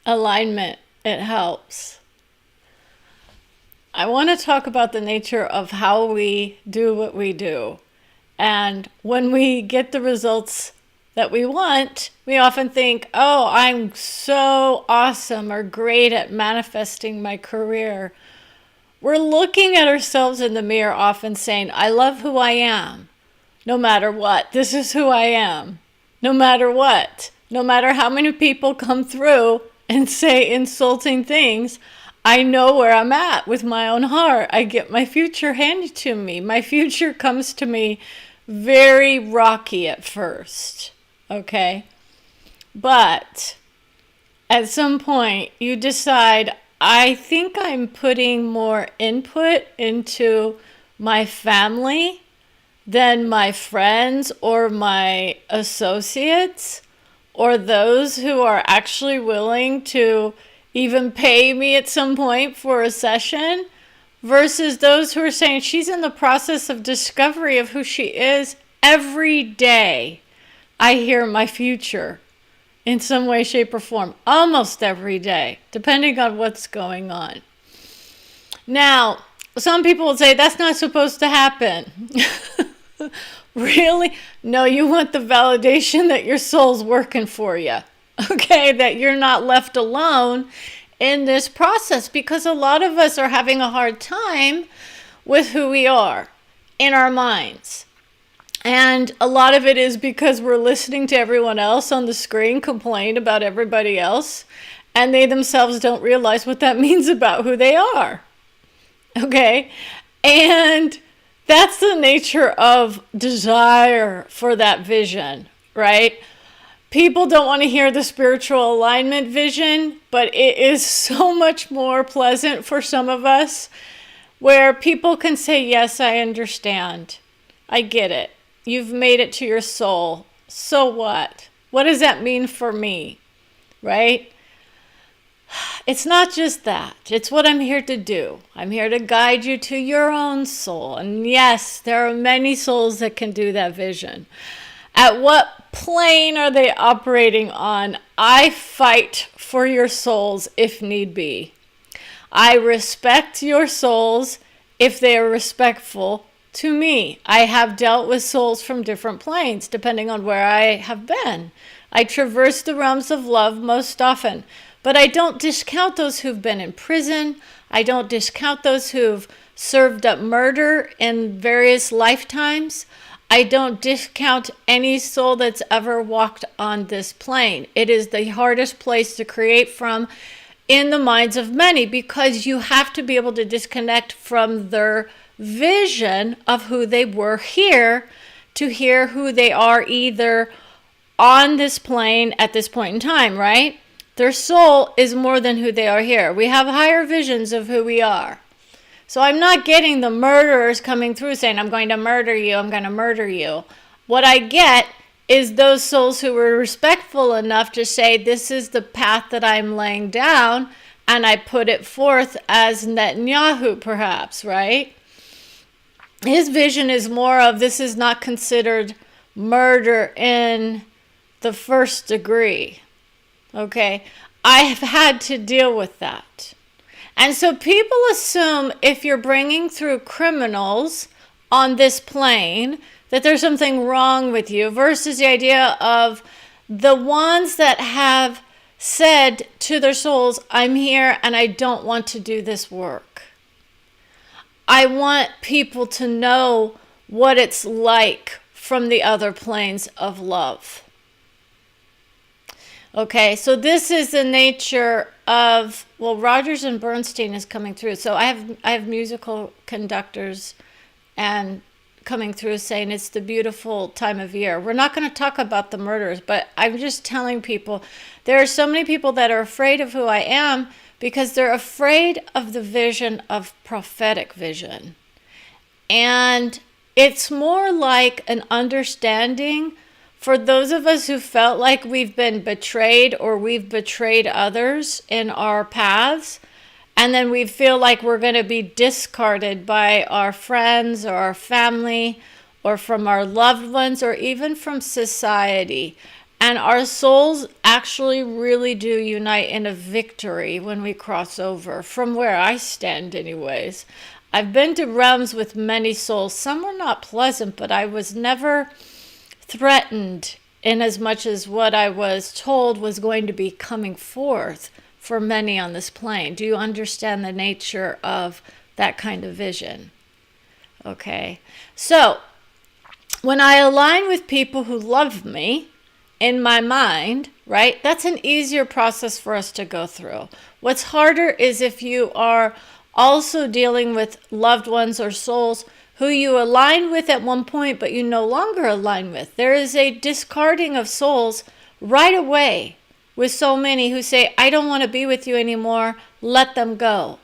alignment, it helps. I want to talk about the nature of how we do what we do. And when we get the results that we want, we often think, oh, I'm so awesome or great at manifesting my career. We're looking at ourselves in the mirror often saying, I love who I am, no matter what. This is who I am, no matter what. No matter how many people come through and say insulting things, I know where I'm at with my own heart. I get my future handed to me. My future comes to me very rocky at first, okay? But at some point, you decide, I think I'm putting more input into my family than my friends or my associates or those who are actually willing to even pay me at some point for a session versus those who are saying she's in the process of discovery of who she is every day. I hear my future in some way, shape, or form almost every day, depending on what's going on. Now, some people will say that's not supposed to happen. Really? No, you want the validation that your soul's working for you. Okay, that you're not left alone in this process, because a lot of us are having a hard time with who we are in our minds. And a lot of it is because we're listening to everyone else on the screen complain about everybody else, and they themselves don't realize what that means about who they are. Okay? And that's the nature of desire for that vision, right? People don't want to hear the spiritual alignment vision, but it is so much more pleasant for some of us where people can say, yes, I understand. I get it. You've made it to your soul. So what? What does that mean for me? Right? It's not just that. It's what I'm here to do. I'm here to guide you to your own soul. And yes, there are many souls that can do that vision. At what plane are they operating on? I fight for your souls if need be. I respect your souls if they are respectful to me. I have dealt with souls from different planes, depending on where I have been. I traverse the realms of love most often. But I don't discount those who've been in prison. I don't discount those who've served up murder in various lifetimes. I don't discount any soul that's ever walked on this plane. It is the hardest place to create from in the minds of many, because you have to be able to disconnect from their vision of who they were here to hear who they are either on this plane at this point in time, right? Their soul is more than who they are here. We have higher visions of who we are. So I'm not getting the murderers coming through saying, I'm going to murder you, I'm going to murder you. What I get is those souls who were respectful enough to say, this is the path that I'm laying down, and I put it forth as Netanyahu, perhaps, right? His vision is more of, this is not considered murder in the first degree. Okay, I have had to deal with that. And so people assume if you're bringing through criminals on this plane, that there's something wrong with you, versus the idea of the ones that have said to their souls, I'm here and I don't want to do this work. I want people to know what it's like from the other planes of love. Okay, so this is the nature of, well, Rodgers and Bernstein is coming through. So I have musical conductors and coming through saying it's the beautiful time of year. We're not going to talk about the murders, but I'm just telling people there are so many people that are afraid of who I am because they're afraid of the vision of prophetic vision. And it's more like an understanding for those of us who felt like we've been betrayed or we've betrayed others in our paths, and then we feel like we're going to be discarded by our friends or our family or from our loved ones or even from society. And our souls actually really do unite in a victory when we cross over, from where I stand anyways. I've been to realms with many souls. Some were not pleasant, but I was never threatened in as much as what I was told was going to be coming forth for many on this plane. Do you understand the nature of that kind of vision? Okay. So, when I align with people who love me, in my mind, right? That's an easier process for us to go through. What's harder is if you are also dealing with loved ones or souls who you align with at one point, but you no longer align with. There is a discarding of souls right away with so many who say, I don't want to be with you anymore, let them go.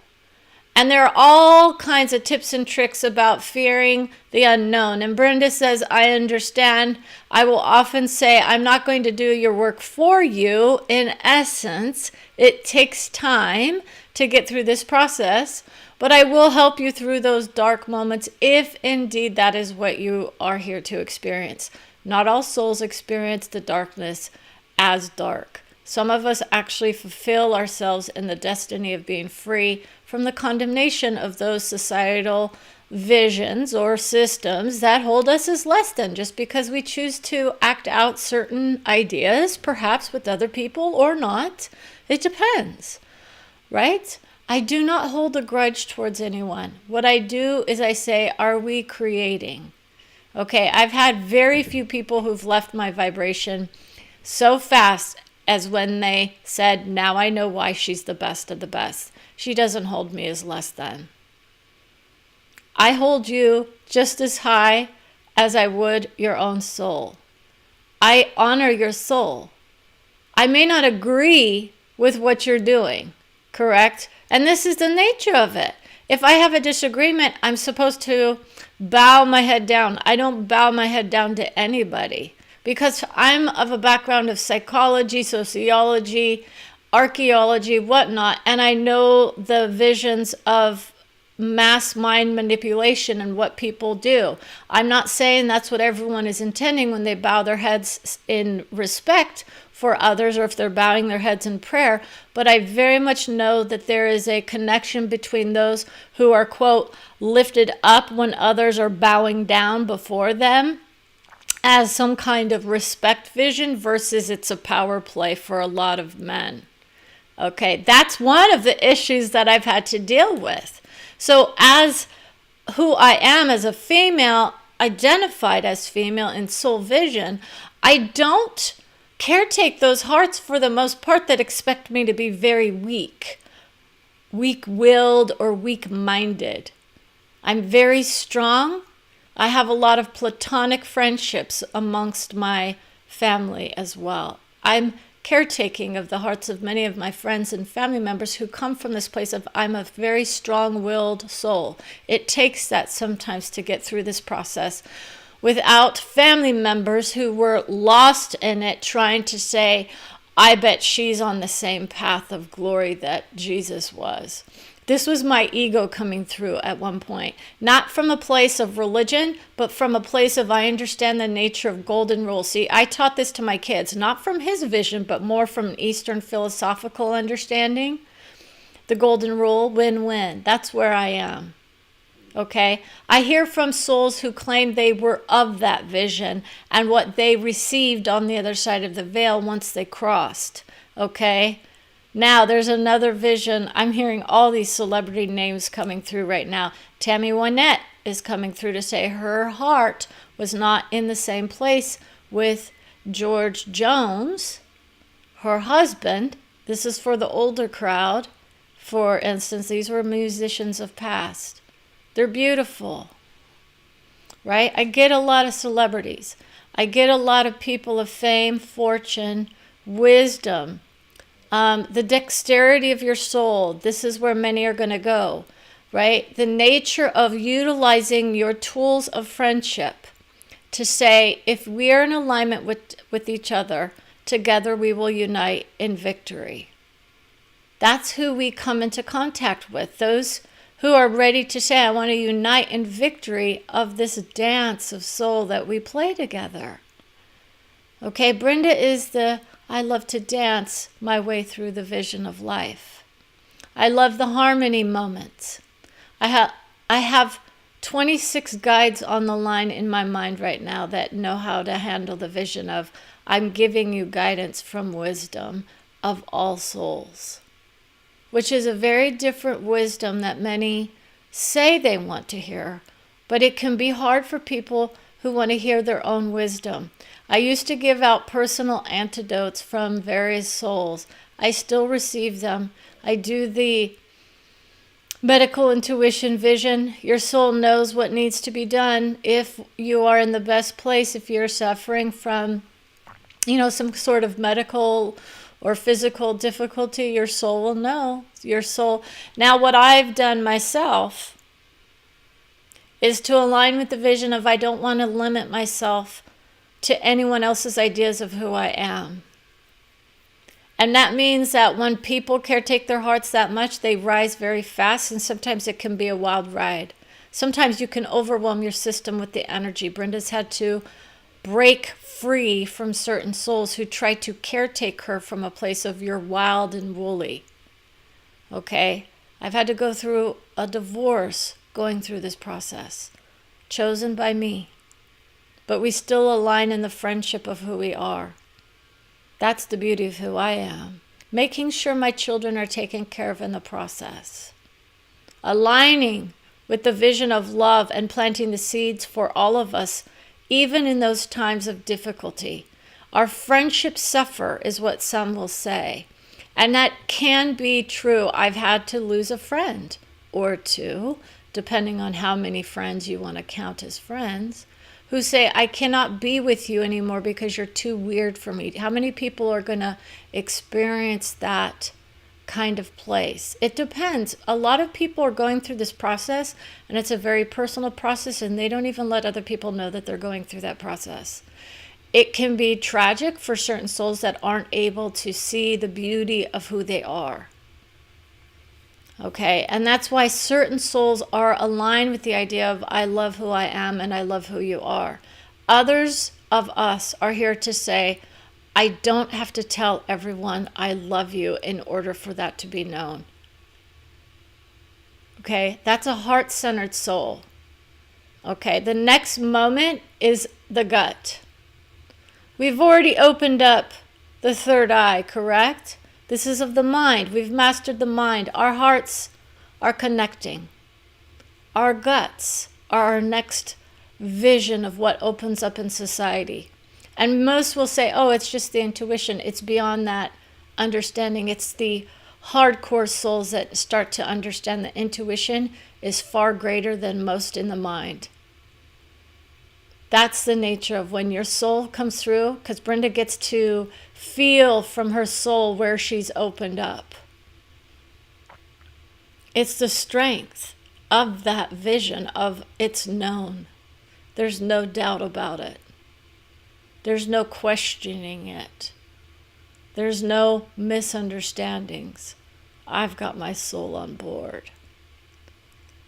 And there are all kinds of tips and tricks about fearing the unknown. And Brenda says, I understand. I will often say, I'm not going to do your work for you. In essence, it takes time to get through this process, but I will help you through those dark moments if indeed that is what you are here to experience. Not all souls experience the darkness as dark. Some of us actually fulfill ourselves in the destiny of being free from the condemnation of those societal visions or systems that hold us as less than, just because we choose to act out certain ideas, perhaps with other people or not. It depends, right? I do not hold a grudge towards anyone. What I do is I say, are we creating? Okay, I've had very few people who've left my vibration so fast as when they said, now I know why she's the best of the best. She doesn't hold me as less than. I hold you just as high as I would your own soul. I honor your soul. I may not agree with what you're doing, correct? And this is the nature of it. If I have a disagreement, I'm supposed to bow my head down. I don't bow my head down to anybody because I'm of a background of psychology, sociology, archaeology, whatnot, and I know the visions of mass mind manipulation and what people do. I'm not saying that's what everyone is intending when they bow their heads in respect for others or if they're bowing their heads in prayer, but I very much know that there is a connection between those who are, quote, lifted up when others are bowing down before them as some kind of respect vision versus it's a power play for a lot of men. Okay, that's one of the issues that I've had to deal with. So as who I am as a female, identified as female in soul vision, I don't caretake those hearts for the most part that expect me to be very weak-willed or weak-minded. I'm very strong. I have a lot of platonic friendships amongst my family as well. I'm caretaking of the hearts of many of my friends and family members who come from this place of I'm a very strong-willed soul. It takes that sometimes to get through this process without family members who were lost in it trying to say, I bet she's on the same path of glory that Jesus was. This was my ego coming through at one point, not from a place of religion, but from a place of I understand the nature of golden rule. See, I taught this to my kids, not from his vision, but more from an Eastern philosophical understanding. The golden rule, win-win. That's where I am. Okay? I hear from souls who claim they were of that vision and what they received on the other side of the veil once they crossed. Okay? Now, there's another vision. I'm hearing all these celebrity names coming through right now. Tammy Wynette is coming through to say her heart was not in the same place with George Jones, her husband. This is for the older crowd. For instance, these were musicians of past. They're beautiful, right? I get a lot of celebrities. I get a lot of people of fame, fortune, wisdom. The dexterity of your soul, this is where many are going to go, right? The nature of utilizing your tools of friendship to say, if we are in alignment with each other, together we will unite in victory. That's who we come into contact with, those who are ready to say, I want to unite in victory of this dance of soul that we play together. Okay, Brenda is the I love to dance my way through the vision of life. I love the harmony moments. I have 26 guides on the line in my mind right now that know how to handle the vision of I'm giving you guidance from wisdom of all souls, which is a very different wisdom that many say they want to hear, but it can be hard for people who want to hear their own wisdom. I used to give out personal antidotes from various souls. I still receive them. I do the medical intuition vision. Your soul knows what needs to be done. If you are in the best place, if you're suffering from, some sort of medical or physical difficulty, your soul will know. Your soul. Now, what I've done myself is to align with the vision of I don't want to limit myself to anyone else's ideas of who I am. And that means that when people caretake their hearts that much, they rise very fast, and sometimes it can be a wild ride. Sometimes you can overwhelm your system with the energy. Brenda's had to break free from certain souls who try to caretake her from a place of you're wild and woolly. Okay? I've had to go through a divorce going through this process, chosen by me. But we still align in the friendship of who we are. That's the beauty of who I am. Making sure my children are taken care of in the process. Aligning with the vision of love and planting the seeds for all of us, even in those times of difficulty. Our friendships suffer, is what some will say. And that can be true. I've had to lose a friend or two, depending on how many friends you want to count as friends, who say, I cannot be with you anymore because you're too weird for me. How many people are going to experience that kind of place? It depends. A lot of people are going through this process, and it's a very personal process, and they don't even let other people know that they're going through that process. It can be tragic for certain souls that aren't able to see the beauty of who they are. Okay, and that's why certain souls are aligned with the idea of I love who I am and I love who you are. Others of us are here to say, I don't have to tell everyone I love you in order for that to be known. Okay, that's a heart-centered soul. Okay, the next moment is the gut. We've already opened up the third eye, correct? This is of the mind. We've mastered the mind. Our hearts are connecting. Our guts are our next vision of what opens up in society. And most will say, oh, it's just the intuition. It's beyond that understanding. It's the hardcore souls that start to understand that intuition is far greater than most in the mind. That's the nature of when your soul comes through, because Brenda gets to feel from her soul where she's opened up. It's the strength of that vision of it's known. There's no doubt about it. There's no questioning it. There's no misunderstandings. I've got my soul on board.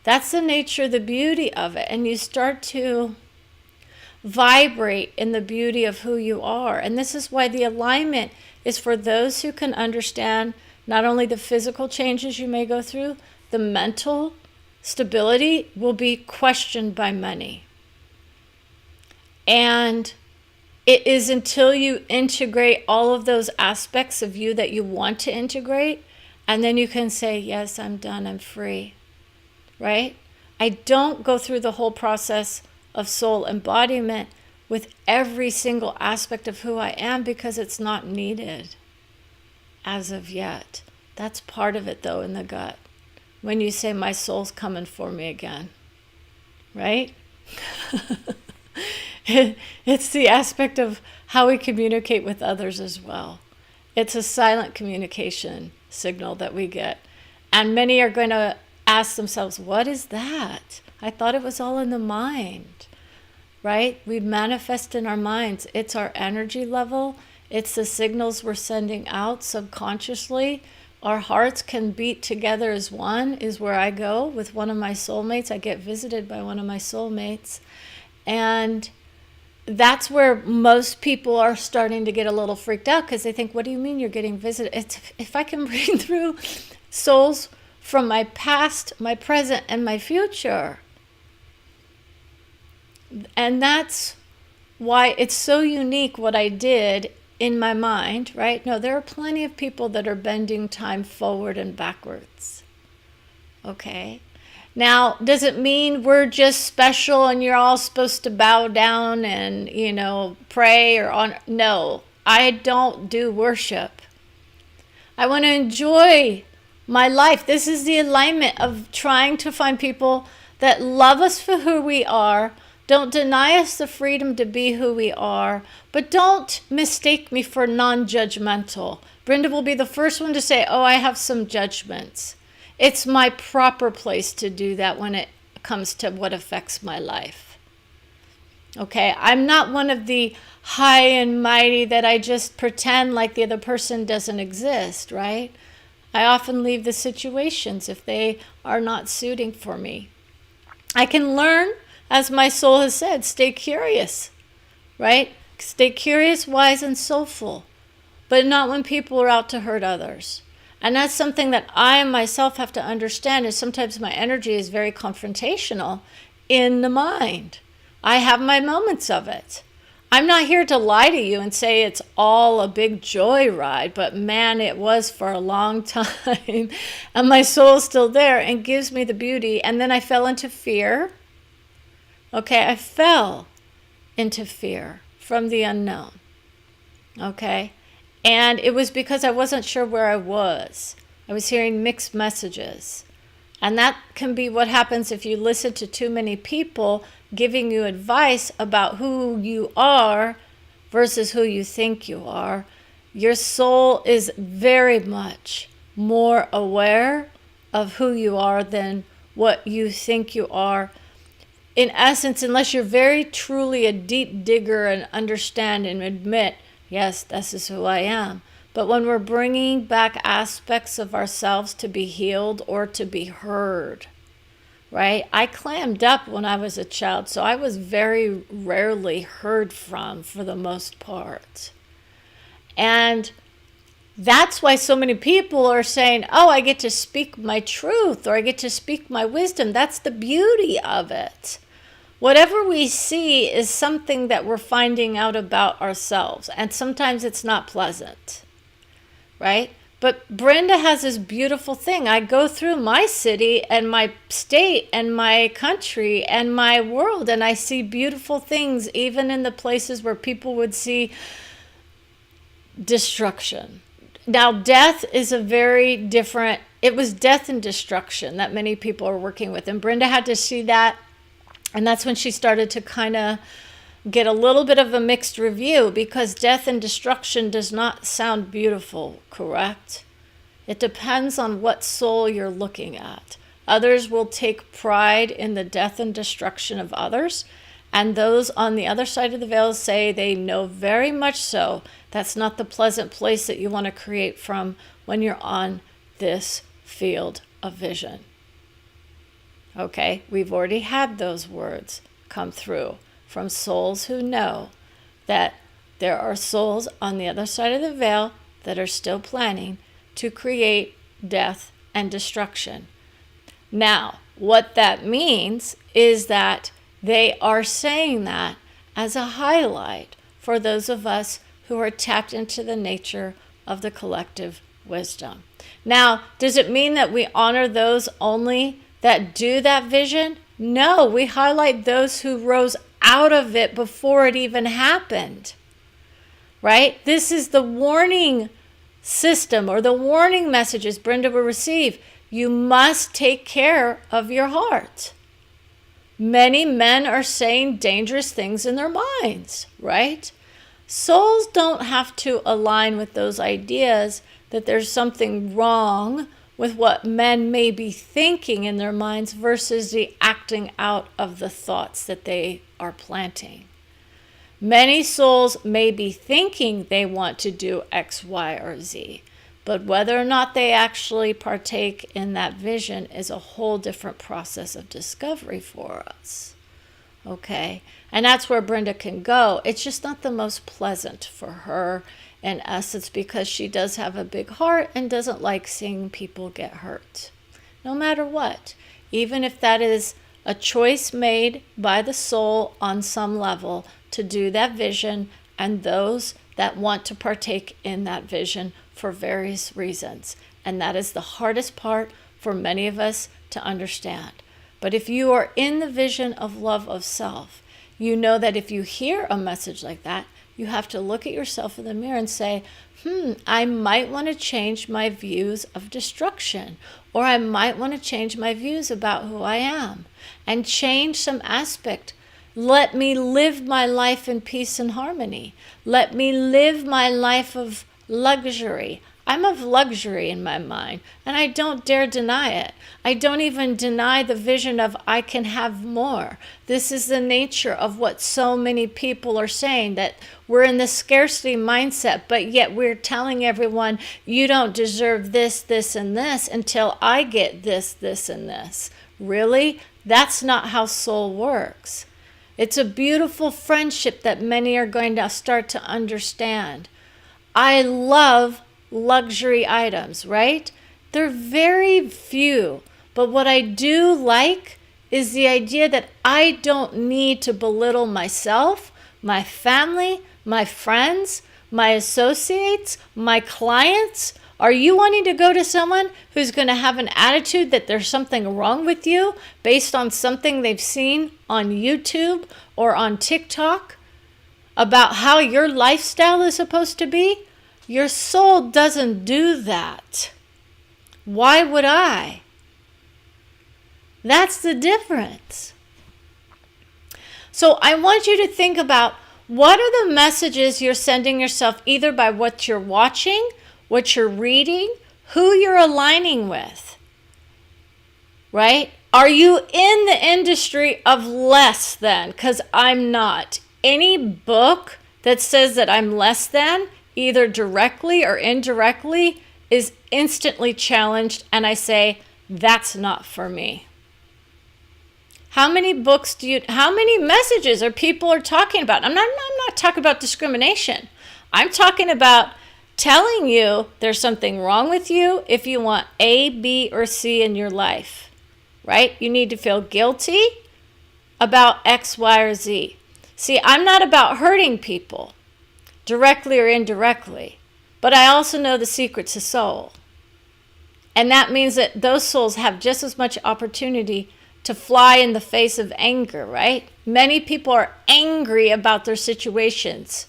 That's the nature, the beauty of it. And you start to vibrate in the beauty of who you are. And this is why the alignment is for those who can understand not only the physical changes you may go through, the mental stability will be questioned by many. And it is until you integrate all of those aspects of you that you want to integrate, and then you can say, yes, I'm done, I'm free, right? I don't go through the whole process of soul embodiment with every single aspect of who I am because it's not needed as of yet. That's part of it though in the gut. When you say my soul's coming for me again, right? It's the aspect of how we communicate with others as well. It's a silent communication signal that we get. And many are going to ask themselves, what is that? I thought it was all in the mind, right? We manifest in our minds. It's our energy level. It's the signals we're sending out subconsciously. Our hearts can beat together as one, is where I go with one of my soulmates. I get visited by one of my soulmates. And that's where most people are starting to get a little freaked out, because they think, what do you mean you're getting visited? If I can bring through souls from my past, my present, and my future. And that's why it's so unique what I did in my mind, right? No, there are plenty of people that are bending time forward and backwards. Okay? Now, does it mean we're just special and you're all supposed to bow down and, pray or on? No, I don't do worship. I want to enjoy my life. This is the alignment of trying to find people that love us for who we are, don't deny us the freedom to be who we are, but don't mistake me for non-judgmental. Brenda will be the first one to say, oh, I have some judgments. It's my proper place to do that when it comes to what affects my life. Okay, I'm not one of the high and mighty that I just pretend like the other person doesn't exist, right? I often leave the situations if they are not suiting for me. I can learn, as my soul has said, stay curious, right? Stay curious, wise, and soulful, but not when people are out to hurt others. And that's something that I myself have to understand, is sometimes my energy is very confrontational in the mind. I have my moments of it. I'm not here to lie to you and say it's all a big joyride, but man, it was for a long time. And my soul's still there and gives me the beauty. And then I fell into fear. Okay, I fell into fear from the unknown. Okay? And it was because I wasn't sure where I was. I was hearing mixed messages. And that can be what happens if you listen to too many people giving you advice about who you are versus who you think you are. Your soul is very much more aware of who you are than what you think you are. In essence, unless you're very truly a deep digger and understand and admit, yes, this is who I am. But when we're bringing back aspects of ourselves to be healed or to be heard, right? I clammed up when I was a child, so I was very rarely heard from for the most part. And that's why so many people are saying, oh, I get to speak my truth, or I get to speak my wisdom. That's the beauty of it. Whatever we see is something that we're finding out about ourselves. And sometimes it's not pleasant, right? But Brenda has this beautiful thing. I go through my city and my state and my country and my world, and I see beautiful things, even in the places where people would see destruction. Now, death is a very different, it was death and destruction that many people are working with. And Brenda had to see that. And that's when she started to kind of get a little bit of a mixed review, because death and destruction does not sound beautiful, correct? It depends on what soul you're looking at. Others will take pride in the death and destruction of others, and those on the other side of the veil say they know very much so that's not the pleasant place that you want to create from when you're on this field of vision. Okay, we've already had those words come through from souls who know that there are souls on the other side of the veil that are still planning to create death and destruction. Now, what that means is that they are saying that as a highlight for those of us who are tapped into the nature of the collective wisdom. Now, does it mean that we honor those only that do that vision? No, we highlight those who rose out of it before it even happened, right? This is the warning system, or the warning messages Brenda will receive. You must take care of your heart. Many men are saying dangerous things in their minds, right? Souls don't have to align with those ideas that there's something wrong with what men may be thinking in their minds versus the acting out of the thoughts that they are planting. Many souls may be thinking they want to do X, Y, or Z, but whether or not they actually partake in that vision is a whole different process of discovery for us. Okay. And that's where Brenda can go. It's just not the most pleasant for her in essence because she does have a big heart and doesn't like seeing people get hurt. No matter what. Even if that is a choice made by the soul on some level to do that vision and those that want to partake in that vision for various reasons. And that is the hardest part for many of us to understand. But if you are in the vision of love of self, you know that if you hear a message like that, you have to look at yourself in the mirror and say, I might want to change my views of destruction, or I might want to change my views about who I am and change some aspect. Let me live my life in peace and harmony. Let me live my life of luxury. I'm of luxury in my mind, and I don't dare deny it. I don't even deny the vision of I can have more. This is the nature of what so many people are saying, that we're in the scarcity mindset, but yet we're telling everyone, you don't deserve this, this, and this until I get this, this, and this. Really? That's not how soul works. It's a beautiful friendship that many are going to start to understand. I love luxury items, right? They're very few. But what I do like is the idea that I don't need to belittle myself, my family, my friends, my associates, my clients. Are you wanting to go to someone who's going to have an attitude that there's something wrong with you based on something they've seen on YouTube or on TikTok about how your lifestyle is supposed to be? Your soul doesn't do that. Why would I? That's the difference. So I want you to think about what are the messages you're sending yourself, either by what you're watching, what you're reading, who you're aligning with, right? Are you in the industry of less than? Because I'm not. Any book that says that I'm less than, either directly or indirectly, is instantly challenged, and I say, that's not for me. How many books how many messages are people talking about? I'm not talking about discrimination. I'm talking about telling you there's something wrong with you if you want A, B, or C in your life, right? You need to feel guilty about X, Y, or Z. See, I'm not about hurting people, directly or indirectly, but I also know the secrets of soul. And that means that those souls have just as much opportunity to fly in the face of anger, right? Many people are angry about their situations,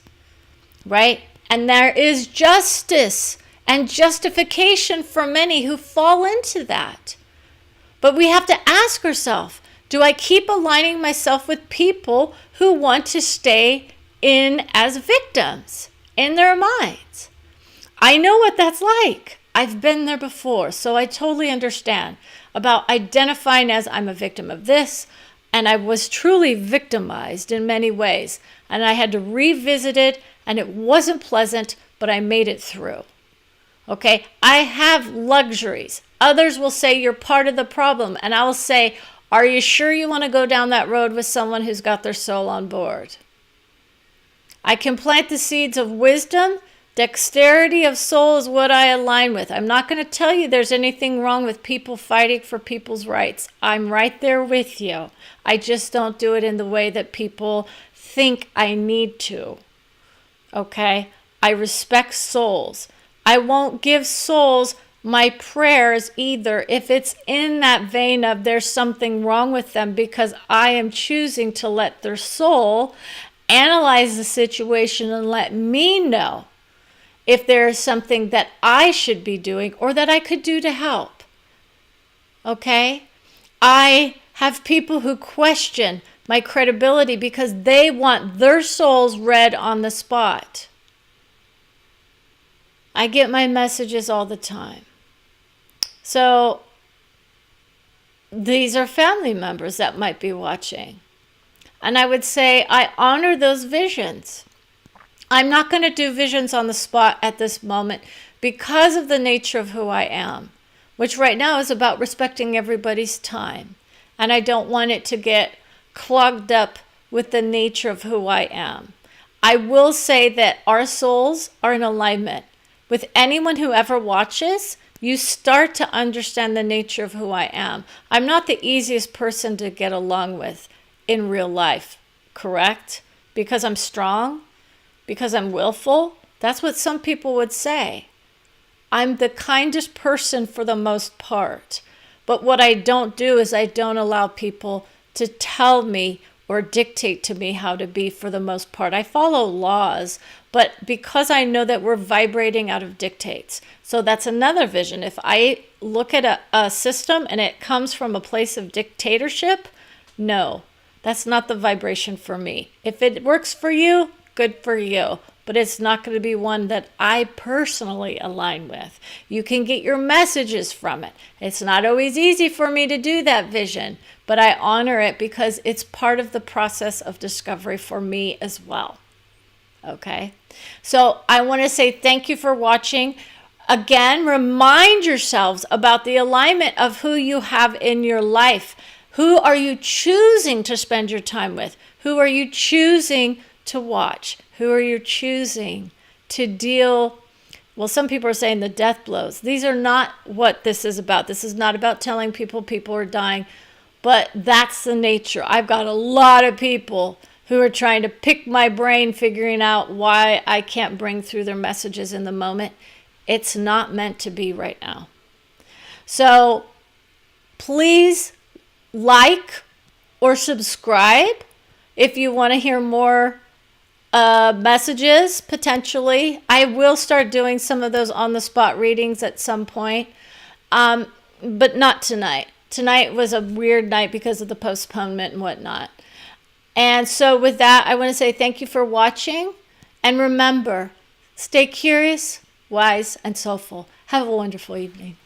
right? And there is justice and justification for many who fall into that. But we have to ask ourselves, do I keep aligning myself with people who want to stay in as victims in their minds? I know what that's like. I've been there before, so I totally understand about identifying as I'm a victim of this, and I was truly victimized in many ways, and I had to revisit it, and it wasn't pleasant, but I made it through. Okay, I have luxuries. Others will say you're part of the problem, and I'll say, are you sure you want to go down that road with someone who's got their soul on board? I can plant the seeds of wisdom. Dexterity of soul is what I align with. I'm not going to tell you there's anything wrong with people fighting for people's rights. I'm right there with you. I just don't do it in the way that people think I need to. Okay? I respect souls. I won't give souls my prayers either if it's in that vein of there's something wrong with them, because I am choosing to let their soul analyze the situation and let me know if there is something that I should be doing or that I could do to help. Okay? I have people who question my credibility because they want their souls read on the spot. I get my messages all the time. So these are family members that might be watching. And I would say I honor those visions. I'm not going to do visions on the spot at this moment because of the nature of who I am, which right now is about respecting everybody's time. And I don't want it to get clogged up with the nature of who I am. I will say that our souls are in alignment. With anyone who ever watches, you start to understand the nature of who I am. I'm not the easiest person to get along with in real life, correct? Because I'm strong, because I'm willful. That's what some people would say. I'm the kindest person for the most part. But what I don't do is I don't allow people to tell me or dictate to me how to be for the most part. I follow laws, but because I know that we're vibrating out of dictates. So that's another vision. If I look at a system and it comes from a place of dictatorship, no, that's not the vibration for me. If it works for you, good for you. But it's not going to be one that I personally align with. You can get your messages from it. It's not always easy for me to do that vision, but I honor it because it's part of the process of discovery for me as well. Okay? So I want to say thank you for watching. Again, remind yourselves about the alignment of who you have in your life. Who are you choosing to spend your time with? Who are you choosing to watch? Who are you choosing to deal? Well, some people are saying the death blows. These are not what this is about. This is not about telling people are dying, but that's the nature. I've got a lot of people who are trying to pick my brain, figuring out why I can't bring through their messages in the moment. It's not meant to be right now. So please like or subscribe if you want to hear more messages, potentially. I will start doing some of those on-the-spot readings at some point, but not tonight. Tonight was a weird night because of the postponement and whatnot. And so with that, I want to say thank you for watching. And remember, stay curious, wise, and soulful. Have a wonderful evening.